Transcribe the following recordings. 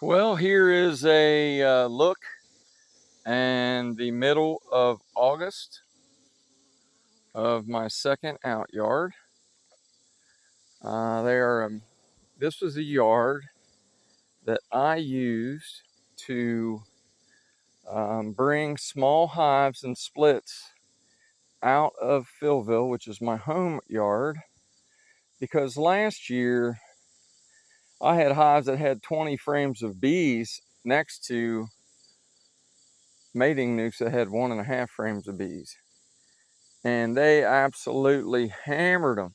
Well, here is a look and the middle of August of my second out yard. This was a yard that I used to bring small hives and splits out of Philville, which is my home yard, because last year I had hives that had 20 frames of bees next to mating nukes that had 1.5 frames of bees. And they absolutely hammered them.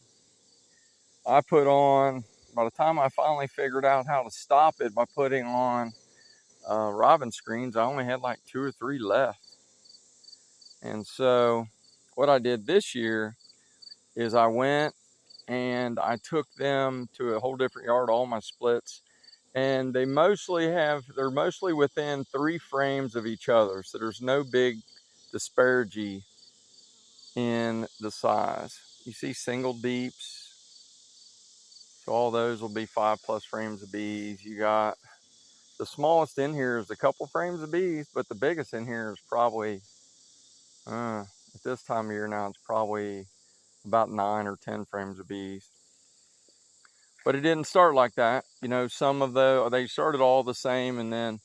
I put on, by the time I finally figured out how to stop it by putting on robin screens, I only had like 2 or 3 left. And so what I did this year is I went and I took them to a whole different yard, all my splits, and they're mostly within 3 frames of each other. So there's no big disparity in the size. You see single deeps. So all those will be 5+ frames of bees. You got the smallest in here is a couple frames of bees, but the biggest in here is probably, at this time of year now, it's probably about 9 or 10 frames of bees. But it didn't start like that. You know, they started all the same, and then,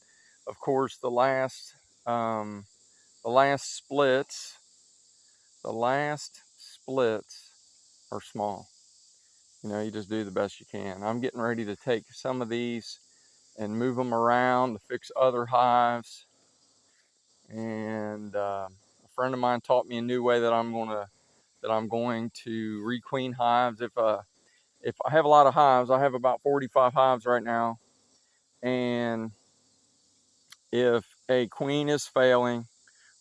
of course, um, the last splits, the last splits are small. You know, you just do the best you can. I'm getting ready to take some of these and move them around to fix other hives. And a friend of mine taught me a new way that I'm going to requeen hives. If I have a lot of hives, I have about 45 hives right now, and if a queen is failing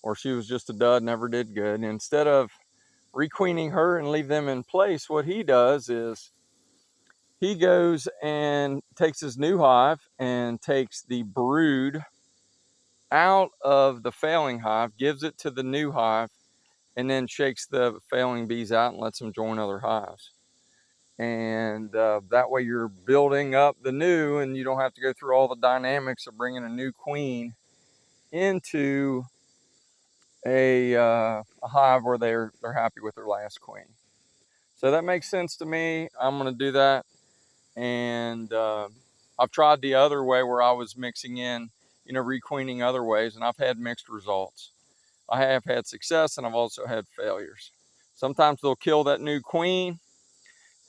or she was just a dud, never did good, instead of requeening her and leave them in place, what he does is he goes and takes his new hive and takes the brood out of the failing hive, gives it to the new hive, and then shakes the failing bees out and lets them join other hives. And that way you're building up the new, and you don't have to go through all the dynamics of bringing a new queen into a hive where they're happy with their last queen. So that makes sense to me. I'm going to do that. And I've tried the other way where I was mixing in, requeening other ways, and I've had mixed results. I have had success, and I've also had failures. Sometimes they'll kill that new queen,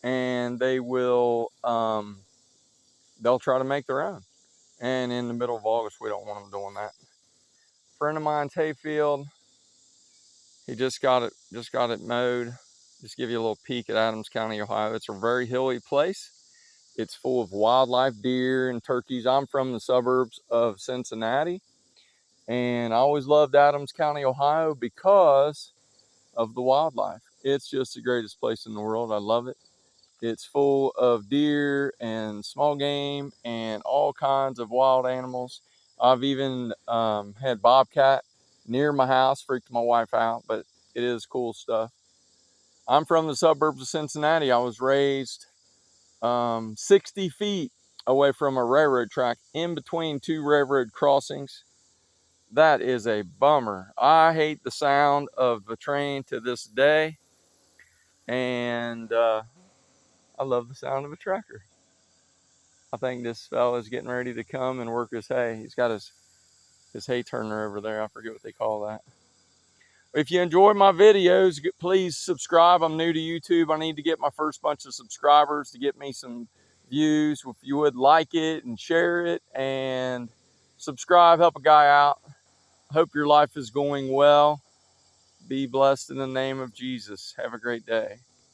and they'll try to make their own. And in the middle of August, we don't want them doing that. A friend of mine's hayfield, he just got it mowed. Just give you a little peek at Adams County, Ohio. It's a very hilly place. It's full of wildlife, deer and turkeys. I'm from the suburbs of Cincinnati, and I always loved Adams County, Ohio, because of the wildlife. It's just the greatest place in the world. I love it. It's full of deer and small game and all kinds of wild animals. I've even had bobcat near my house, freaked my wife out, but it is cool stuff. I'm from the suburbs of Cincinnati. I was raised 60 feet away from a railroad track in between 2 railroad crossings. That is a bummer. I hate the sound of the train to this day, and I love the sound of a tractor. I think this fella is getting ready to come and work his hay. He's got his hay turner over there. I forget what they call that. If you enjoy my videos, please subscribe. I'm new to YouTube. I need to get my first bunch of subscribers to get me some views. If you would like it and share it and subscribe, help a guy out. Hope your life is going well. Be blessed in the name of Jesus. Have a great day.